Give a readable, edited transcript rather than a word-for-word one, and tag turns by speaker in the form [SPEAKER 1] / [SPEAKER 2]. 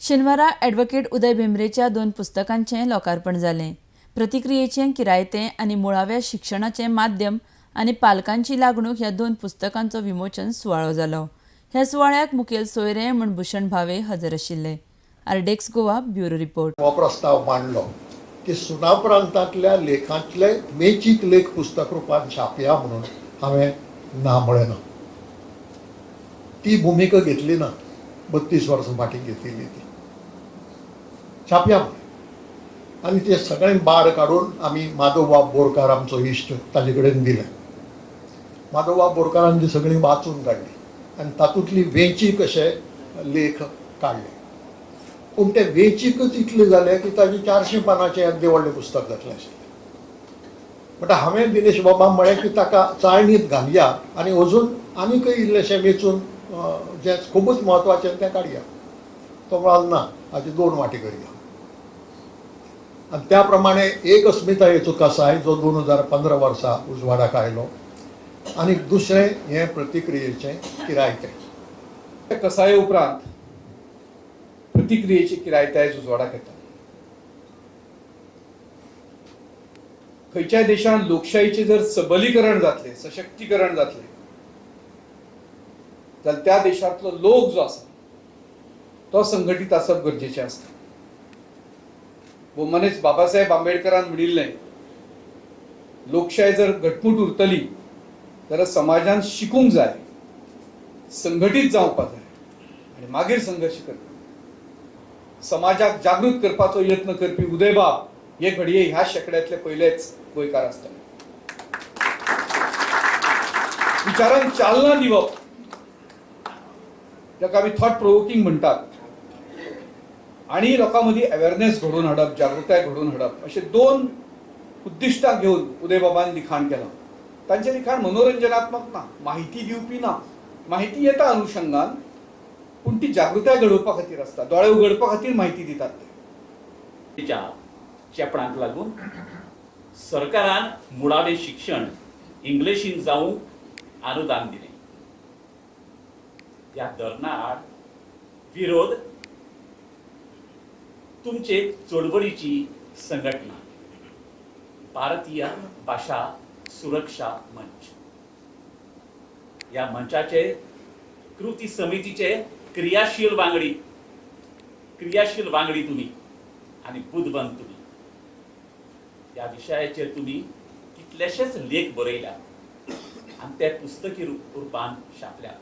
[SPEAKER 1] शेनवारा ॲडव्होकेट उदय भेंब्रेच्या 2 पुस्तकांचें लोकार्पण जालें. प्रतिक्रियेचें किरायतें आनी मुळाव्या शिक्षणाचें माध्यम आनी पालकांची लागणूक ह्या 2 पुस्तकांचो विमोचन सुवाळो जालो. ह्या सुवाळ्याक मुखेल सोयरे म्हूण भूषण भावे हजर आशिल्ले. आर्डेक्स गोवा ब्युरो रिपोर्ट.
[SPEAKER 2] हो प्रस्ताव मांडलो की सुनाव प्रांतांतल्या लेखांतले मेचीक लेख पुस्तक रुपान छापया म्हणून हांवें ना म्हळें. ती भुमिका घेतली ना, 32 वर्सां फाटीं घेतिल्ली ती. छापया आनी ते सगळें बार काडून आमी माधवबाब बोरकार आमचो इश्ट ताजे कडेन दिलें. माधवबाब बोरकारान ती सगळीं वाचून काडली आनी तातूंतली वेंचीक अशे लेख काडले. पूण ते वेंचीकच इतले जाले की ताजे 400 पानांचें येदें व्हडलें पुस्तक जातलें आशिल्लें. म्हणटा हांवें दिनेश बाबा म्हळें की ताका चाळणींत घालया आनी अजून आनीकय इल्लेशें वेचून जें खूबच म्हत्वाचें तें काडया. तो म्हणालो ना, हाचे 2 वांटे करया. आनी त्या प्रमाणे एक अस्मितायेचो कसाय जो 2015 वर्सा उजवाडाक आयलो आनी दुसरें हें प्रतिक्रियेचें किरायतें.
[SPEAKER 3] कसाय उपरांत प्रतिक्रियेची किरायताय उजवाडाक येता. खंयच्याय देशांत लोकशाहीचें जर सबलीकरण जातलें, सशक्तीकरण जातलें, जाल्यार त्या देशांतलो लोक जो आसा तो संघटीत आसप गरजेचें आसता. मनीस बाबासाहेब आंबेडकरान म्हणिल्लें, लोकशाही जर घटमूट उरतली जाल्यार समाजान शिकूंक जाय, संघटीत जावपाक जाय आनी मागीर संघर्श करता. समाजाक जागृत करपाचो यत्न करपी उदयबाब हे घडये ह्या शेंकड्यांतले पयलेच गोंयकार आसतले. विचारांक चालना दिवप, जाका आमी थॉट प्रोवोकिंग म्हणटात, आणि लोकां मदीं अवेअरनेस घडोवन हाडप, जागृताय घडोवन हाडप, अशे 2 उद्दिश्टां घेवन उदयबाबान लिखाण केलां. तांचें लिखाण मनोरंजनात्मक ना, म्हायती दिवपी ना. म्हायती येता अनुशंगान, पूण ती जागृताय घडोवपा खातीर आसता, दोळे उगडपा खातीर म्हायती दितात ते.
[SPEAKER 4] चेपणाक लागून सरकारान मुळावें शिक्षण इंग्लिशीन जावंक अनुदान दिलें. ह्या धोरणाक विरोध तुमचे चळवळीची संघटना भारतीय भाषा सुरक्षा मंच, ह्या मंचाचे कृती समितीचे क्रियाशील वांगडी तुम्ही आणि बुद्धवंत तुम्ही. ह्या विशयाचेर तुम्ही कितलेशेच लेख बरयल्या आणि ते पुस्तकी रुपान छापल्या.